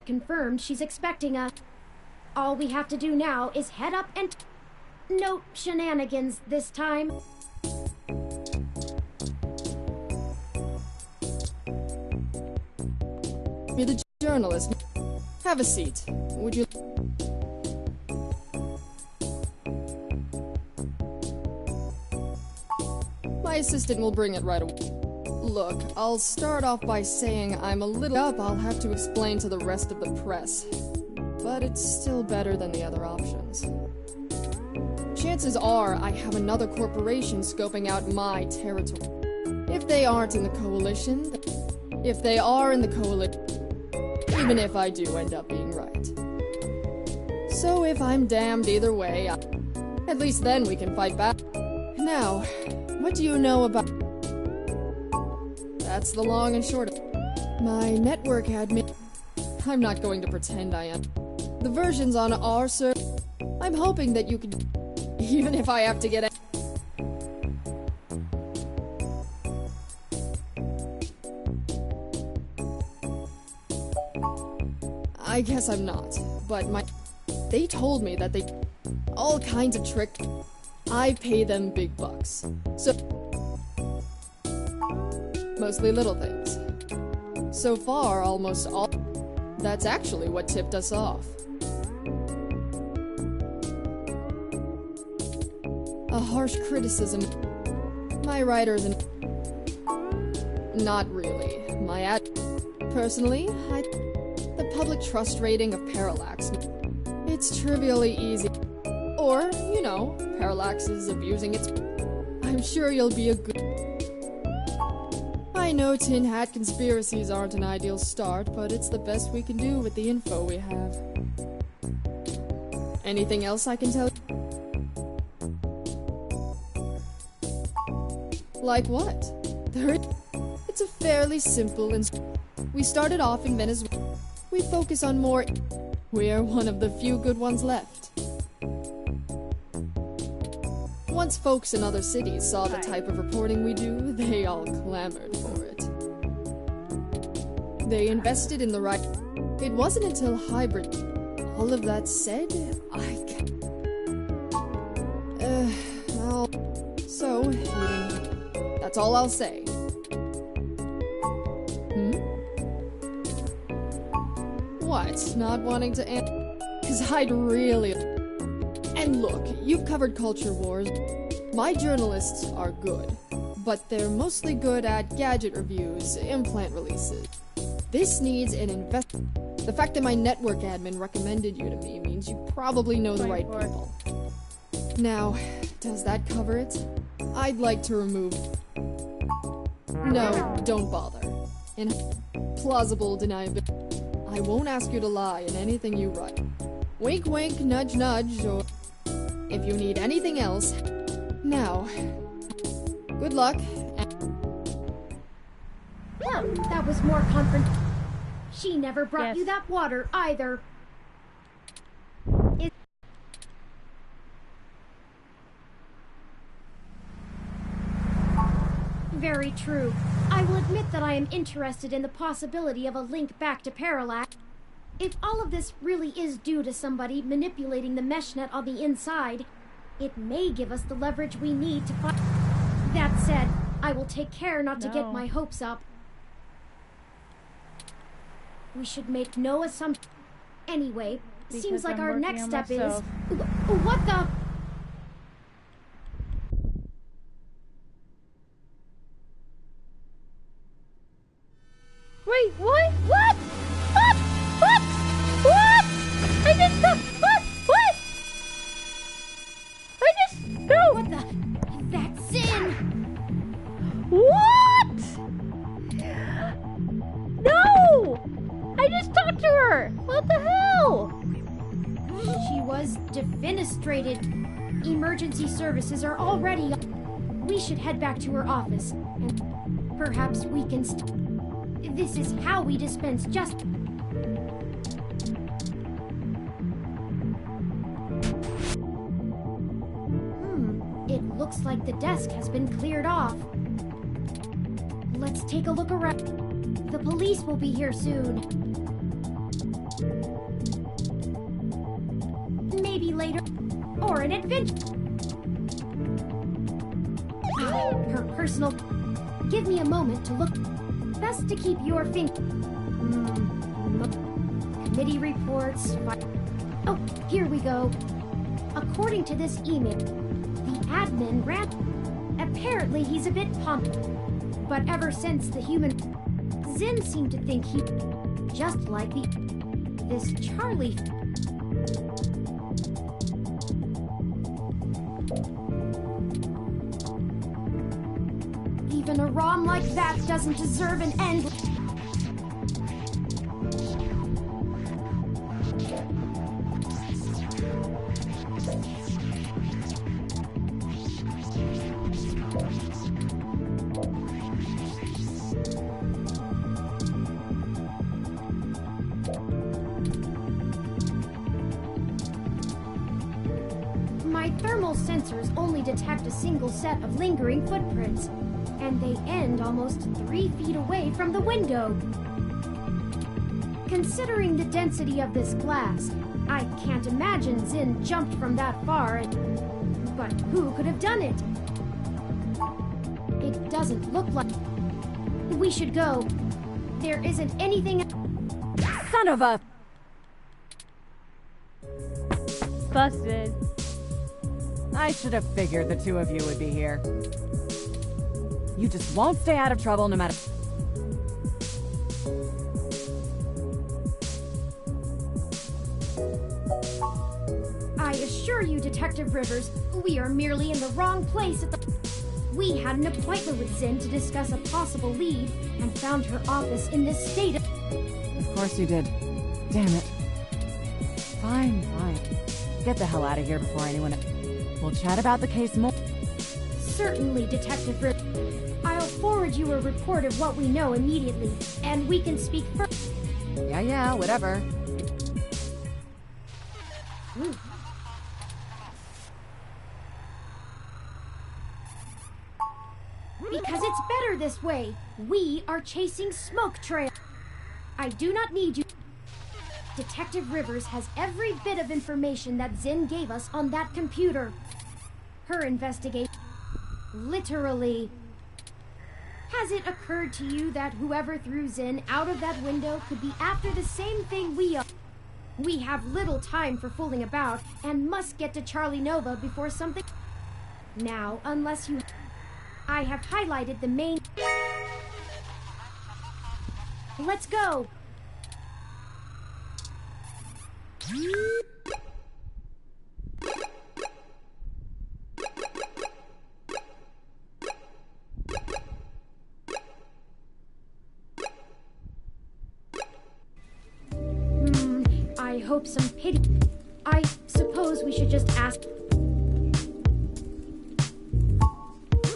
confirmed she's expecting us. All we have to do now is head up and... No shenanigans this time. You're the journalist. Have a seat. Would you... My assistant will bring it right away. Look, I'll start off by saying I'm a little up. I'll have to explain to the rest of the press. But it's still better than the other options. Chances are I have another corporation scoping out my territory. If they aren't in the coalition, if they are in the coalition, even if I do end up being right. So if I'm damned either way, at least then we can fight back. Now, what do you know about... That's the long and short of it. My network admin... I'm not going to pretend I am. The versions on our server... I'm hoping that you can... Even if I have to get... I guess I'm not, but they told me that they... all kinds of tricks. I pay them big bucks. So... mostly little things. So far, almost all... That's actually what tipped us off. A harsh criticism. My writers and... Not really. My ad... Personally, the public trust rating of Parallax. It's trivially easy. Or, you know, Parallax is abusing its... I'm sure you'll be a good... I know tin hat conspiracies aren't an ideal start, but it's the best we can do with the info we have. Anything else I can tell you? Like what? It's a fairly simple and... We started off in Venezuela. We focus on more... We're one of the few good ones left. Once folks in other cities saw the type of reporting we do, they all clamored for it. They invested in the right... It wasn't until Hybrid... All of that said, I can't... well... So, that's all I'll say. What? Not wanting to answer? 'Cause I'd really... And look, you've covered culture wars. My journalists are good, but they're mostly good at gadget reviews, implant releases. This needs an invest... The fact that my network admin recommended you to me means you probably know the right people. Now, does that cover it? I'd like to remove... No, don't bother. In plausible deniability. I won't ask you to lie in anything you write. Wink wink, nudge nudge, or... If you need anything else... Now... Good luck, Well, that was more confront... She never brought you that water, either. Very true. I will admit that I am interested in the possibility of a link back to Parallax. If all of this really is due to somebody manipulating the mesh net on the inside, it may give us the leverage we need to find... That said, I will take care not to get my hopes up. We should make no assumption. Anyway, seems like our next step is... What the... Wait, what? What? What? What? What? I just got... What? I just... No! What the... That's Sin! What? No! I just talked to her! What the hell? She was defenestrated. Emergency services are already... We should head back to her office. And perhaps we can... This is how we dispense justice. It looks like the desk has been cleared off. Let's take a look around. The police will be here soon. simulator or an adventure. Her personal... Give me a moment to look. Best to keep your committee reports. Oh, here we go. According to this email, the admin ran... Apparently he's a bit pumped. But ever since the human... Zin seemed to think he... Just like this Charlie... Even a ROM like that doesn't deserve an end. My thermal sensors only detect a single set of lingering footprints. And they end almost 3 feet away from the window. Considering the density of this glass, I can't imagine Zin jumped from that far. But who could have done it? It doesn't look like... We should go. There isn't anything... Son of a... Busted. I should have figured the two of you would be here. You just won't stay out of trouble no matter... I assure you, Detective Rivers, we are merely in the wrong place at the... We had an appointment with Zin to discuss a possible lead, and found her office in this state of... Of course you did. Damn it. Fine, fine. Get the hell out of here before anyone... We'll chat about the case more... Certainly, Detective Rivers. I'll forward you a report of what we know immediately, and we can speak further. Yeah, whatever. Because it's better this way. We are chasing smoke trail. I do not need you. Detective Rivers has every bit of information that Zin gave us on that computer. Her investigation... Literally... Has it occurred to you that whoever threw Zin out of that window could be after the same thing we are? We have little time for fooling about, and must get to Charlie Nova before something... Now, unless you... I have highlighted the main... Let's go! I hope some pity... I suppose we should just ask...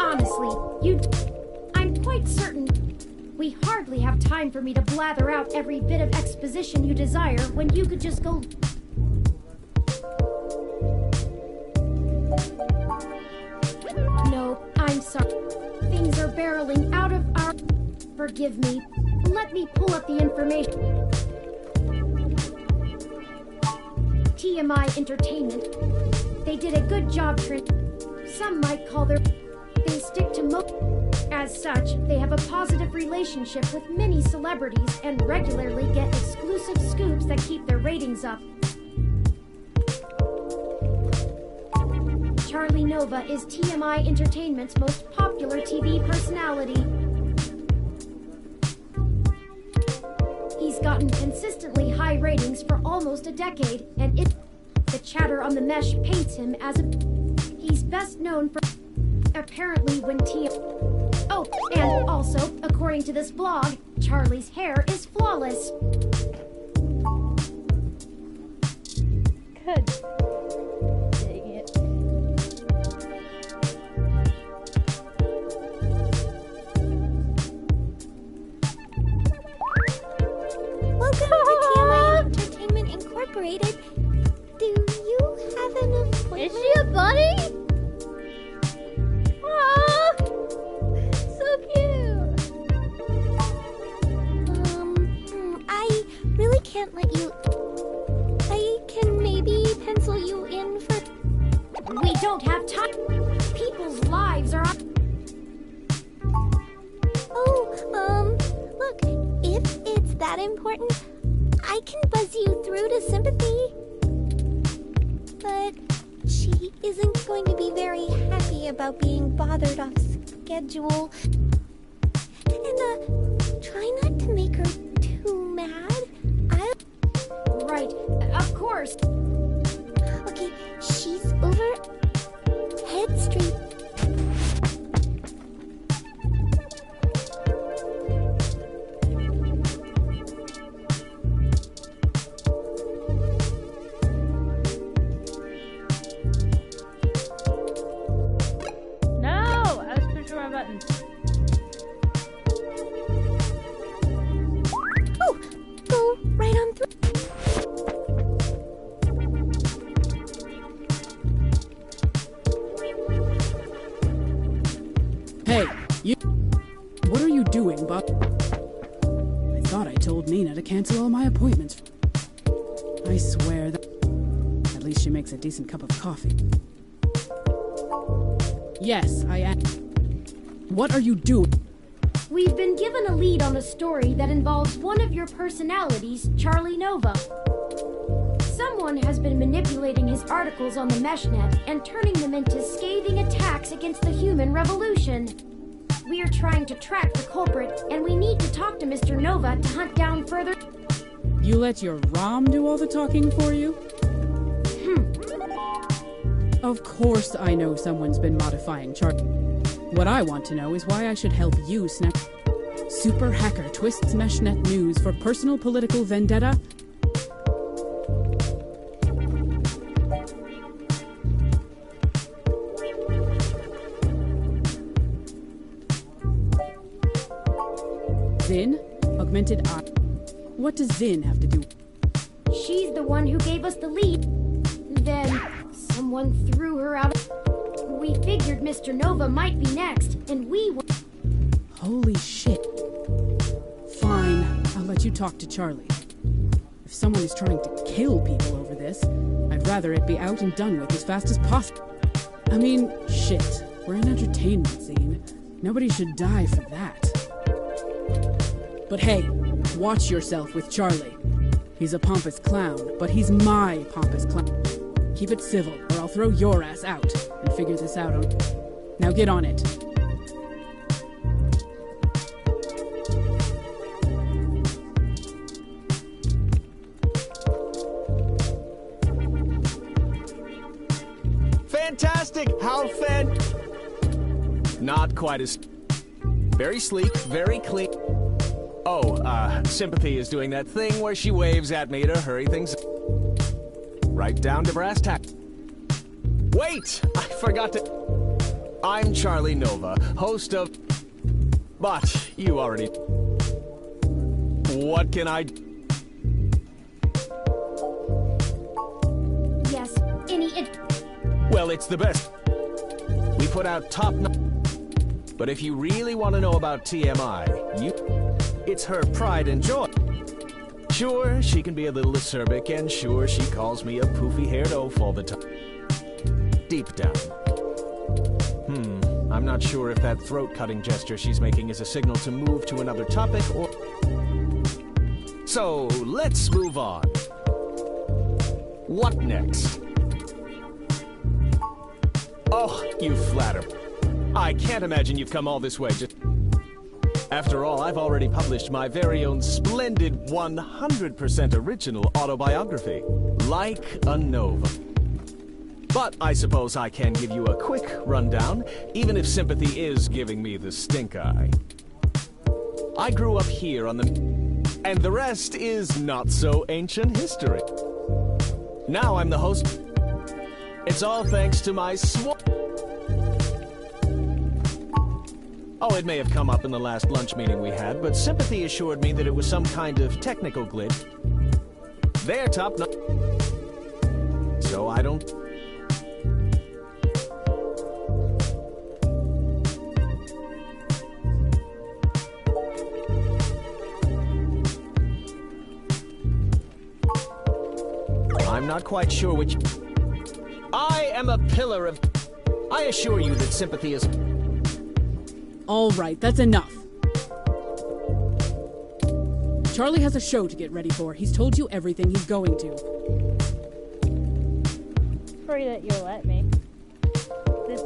Honestly, I'm quite certain... We hardly have time for me to blather out every bit of exposition you desire when you could just go... No, I'm sorry. Things are barreling out of our... Forgive me. Let me pull up the information. TMI Entertainment. They did a good job, Some might call their... They stick to As such, they have a positive relationship with many celebrities and regularly get exclusive scoops that keep their ratings up. Charlie Nova is TMI Entertainment's most popular TV personality. He's gotten consistently high ratings for almost a decade, and the chatter on the mesh paints him as a... He's best known for... Apparently when Oh, and also, according to this blog, Charlie's hair is flawless. Good. Dang it. Welcome to TMI Entertainment Incorporated. Do you have an appointment? Is she a bunny? Aw, so cute. I really can't let you... I can maybe pencil you in for... We don't have time. People's lives are on... Oh, look, if it's that important, I can buzz you through to Sympathy. But she isn't going to be very happy about being bothered off schedule. And, try not to make her too mad. Right, of course. Okay, she's over Head Street. No! I was pushing my button. Oh, go right on through. Hey, you... What are you doing, Bob? I thought I told Nina to cancel all my appointments. I swear that... At least she makes a decent cup of coffee. Yes, I am. What are you doing? We've been given a lead on a story that involves one of your personalities, Charlie Nova. Someone has been manipulating his articles on the Meshnet and turning them into scathing attacks against the human revolution. We are trying to track the culprit, and we need to talk to Mr. Nova to hunt down further... You let your ROM do all the talking for you? Of course I know someone's been modifying Charlie. What I want to know is why I should help you snap... Super hacker twists Meshnet news for personal political vendetta? Zin? Augmented eye. What does Zin have to do? She's the one who gave us the lead. Then, someone threw her out. We figured Mr. Nova might be next, and we were... Holy shit. Fine, I'll let you talk to Charlie. If someone is trying to kill people over this, I'd rather it be out and done with as fast as possible. I mean, shit. We're an entertainment scene. Nobody should die for that. But hey, watch yourself with Charlie. He's a pompous clown, but he's my pompous clown. Keep it civil, or I'll throw your ass out and figure this out on... Now get on it. Fantastic! How Not quite as... Very sleek, very clean. Oh, Sympathy is doing that thing where she waves at me to hurry things... Right down to brass tacks. Wait! I forgot to... I'm Charlie Nova, host of... But you already... What can I... Yes, any... Well, it's the best. We put out top... But if you really want to know about TMI, it's her pride and joy. Sure, she can be a little acerbic, and sure, she calls me a poofy-haired oaf all the time. Deep down. I'm not sure if that throat-cutting gesture she's making is a signal to move to another topic, or... So, let's move on. What next? Oh, you flatter. I can't imagine you've come all this way just... After all, I've already published my very own splendid 100% original autobiography, Like a Nova. But I suppose I can give you a quick rundown, even if Sympathy is giving me the stink eye. I grew up here on the... And the rest is not so ancient history. Now I'm the host... It's all thanks to my Oh, it may have come up in the last lunch meeting we had, but Sympathy assured me that it was some kind of technical glitch. They're top notch. So I don't... I'm not quite sure which... I am a pillar of... I assure you that sympathy is... All right, that's enough. Charlie has a show to get ready for. He's told you everything he's going to. Sorry that you'll let me. This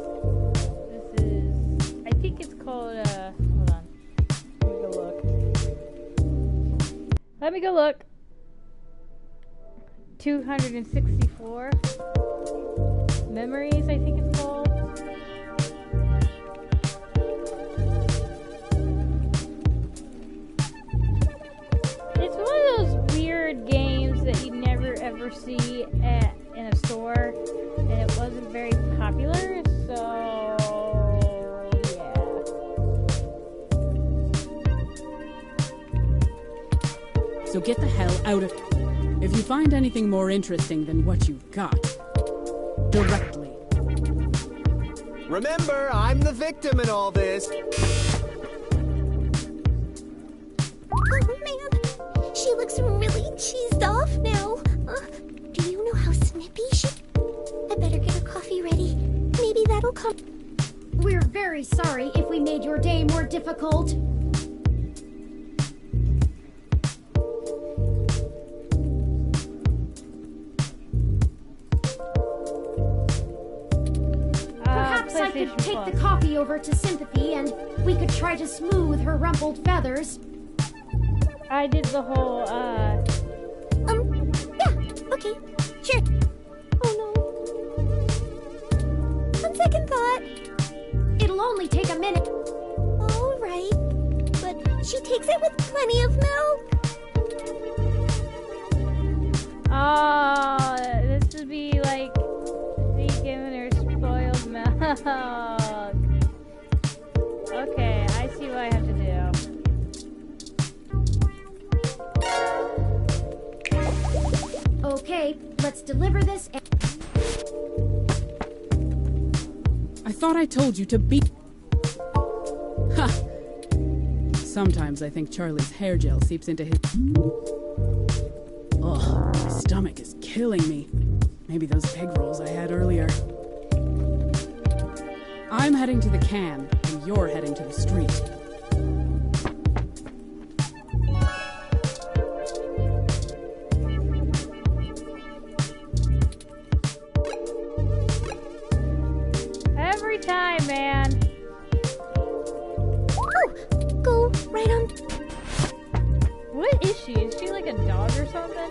is... I think it's called, hold on. Let me go look. 264 Memories, I think it's called. It's one of those weird games that you never ever see in a store, and it wasn't very popular, so yeah. So get the hell out of... If you find anything more interesting than what you've got, directly. Remember, I'm the victim in all this. Oh man, she looks really cheesed off now. Do you know how snippy she... I better get her coffee ready. Maybe that'll come... We're very sorry if we made your day more difficult. Perhaps I could take the coffee over to Sympathy and we could try to smooth her rumpled feathers. I did the whole, yeah, okay, sure. Oh no. On second thought. It'll only take a minute. All right, but she takes it with plenty of milk. oh, this would be like me giving her spoiled milk. Okay, I see what I have to do. Okay, let's deliver this and... I thought I told you to be... Ha! Sometimes I think Charlie's hair gel seeps into his... Ugh, my stomach is killing me. Maybe those egg rolls I had earlier. I'm heading to the can, and you're heading to the street. Every time, man. Oh, go right on. What is she? Is she like a dog or something?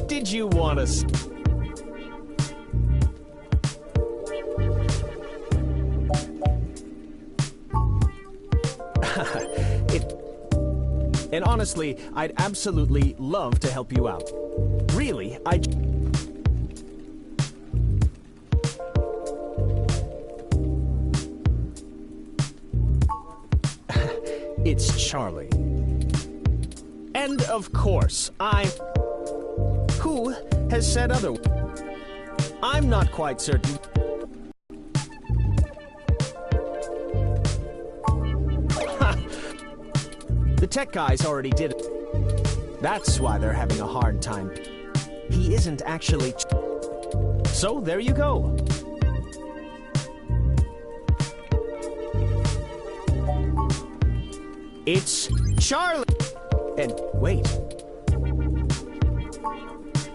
Did you want to... And honestly, I'd absolutely love to help you out. Really, It's Charlie. And of course, Who has said otherwise? I'm not quite certain. The tech guys already did it. That's why they're having a hard time. He isn't actually... So, there you go. It's Charlie! And wait.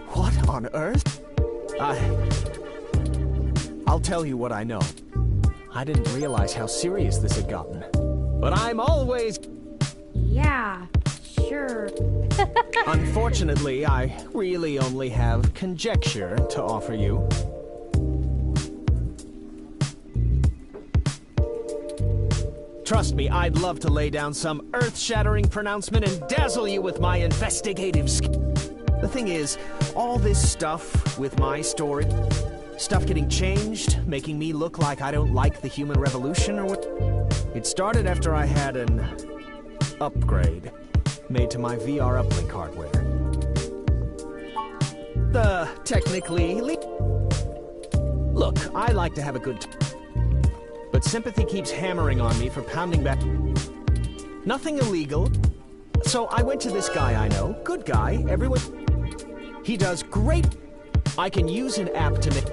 What on earth? I'll tell you what I know. I didn't realize how serious this had gotten. But I'm always... Yeah, sure. Unfortunately, I really only have conjecture to offer you. Trust me, I'd love to lay down some earth-shattering pronouncement and dazzle you with my investigative skill. The thing is, all this stuff with my story, stuff getting changed, making me look like I don't like the human revolution or what... It started after I had an upgrade made to my VR uplink hardware. Technically... Look, I like to have a good time. But Sympathy keeps hammering on me for pounding back... Nothing illegal. So I went to this guy I know. Good guy. Everyone... He does great... I can use an app to make...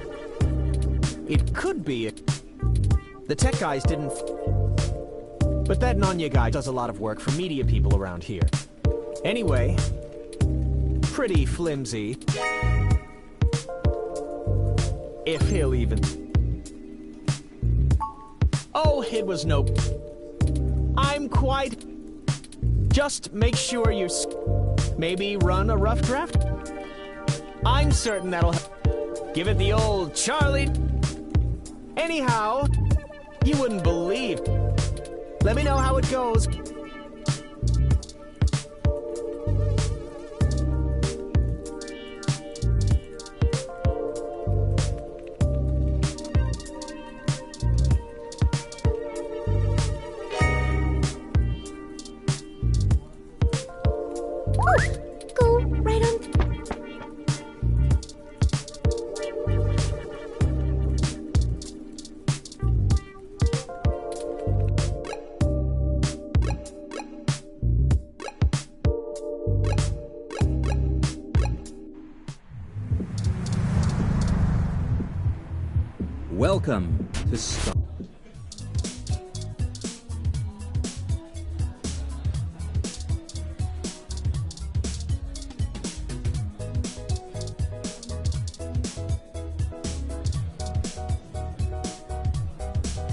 It could be... The tech guys didn't... But that Nanya guy does a lot of work for media people around here. Anyway... Pretty flimsy. If he'll even... Oh, it was no... I'm quite... Just make sure you... Maybe run a rough draft? I'm certain that'll... Give it the old Charlie... Anyhow... You wouldn't believe... Let me know how it goes. Go right on. Welcome to Star.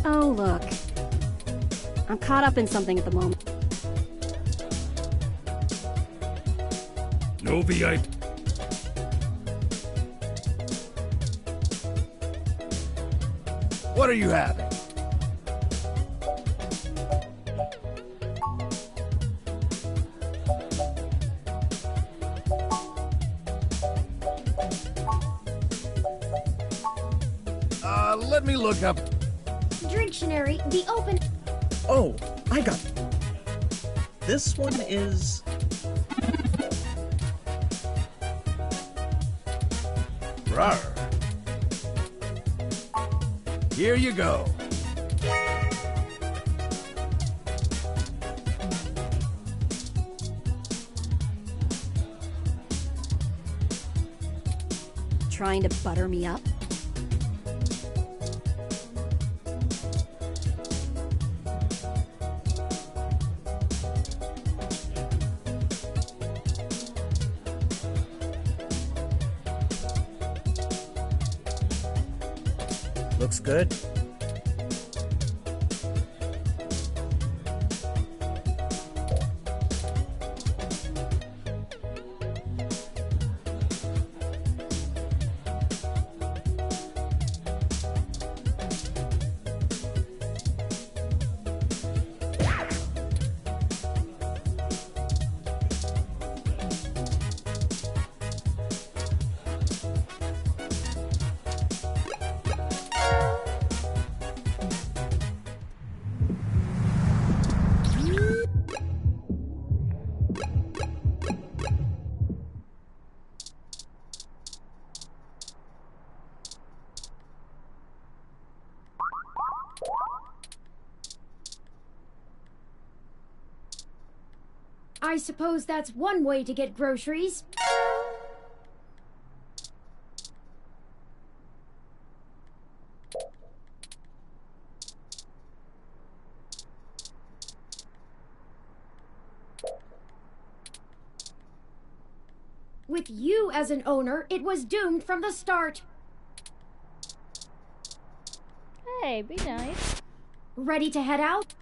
Oh, look. I'm caught up in something at the moment. No VIP. What are you having? Let me look up. Dictionary, the open... Oh, I got it. This one is... Rawr. Here you go. Trying to butter me up? Looks good. I suppose that's one way to get groceries. With you as an owner, it was doomed from the start. Hey, be nice. Ready to head out?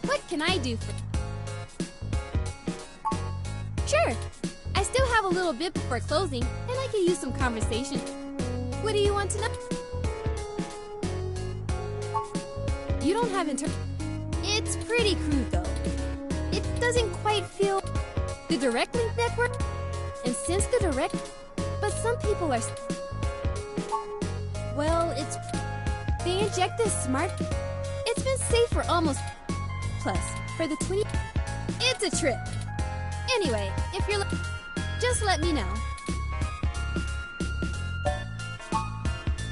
What can I do for... Sure. I still have a little bit before closing, and I could use some conversation. What do you want to know? You don't have It's pretty crude, though. it doesn't quite feel the direct link network. And since the direct, but some people are, well, it's, they inject this smart, it's been safe for almost, plus, for the 20, it's a trip. Anyway, if you're, just let me know.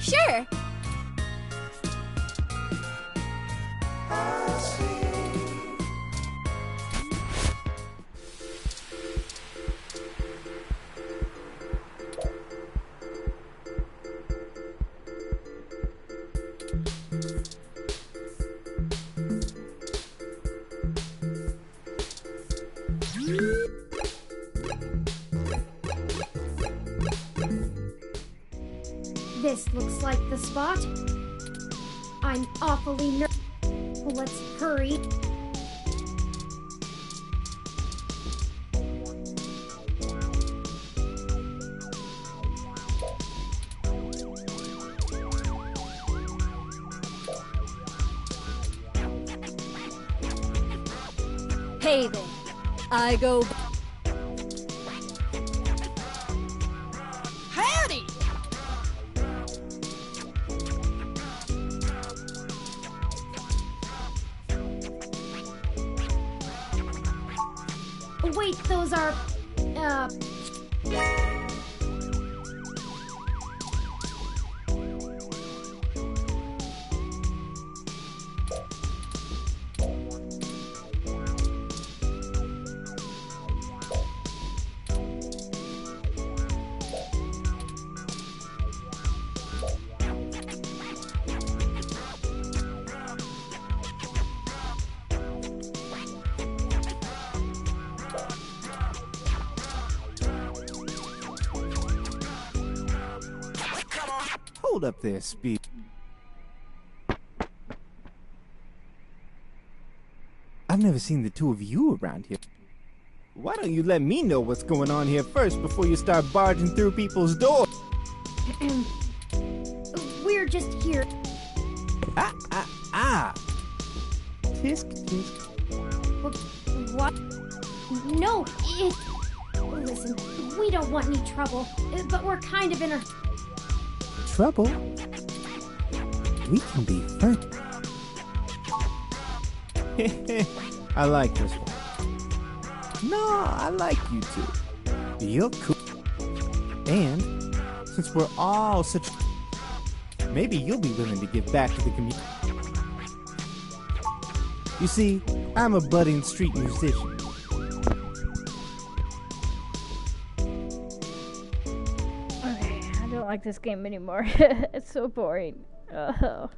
Sure. This looks like the spot. I'm awfully nervous. Let's hurry. Hey there. I go. Howdy! Wait, those are, Hold up there, Speed. I've never seen the two of you around here. Why don't you let me know what's going on here first before you start barging through people's doors? we're just here. Tisk, tisk. What? No, it... Listen, we don't want any trouble, but we're kind of in a... Trouble? We can be friends. I like this one. No, I like you two. You're cool. And since we're all such... Maybe you'll be willing to give back to the community. You see, I'm a budding street musician. Okay, I don't like this game anymore. It's so boring. Oh.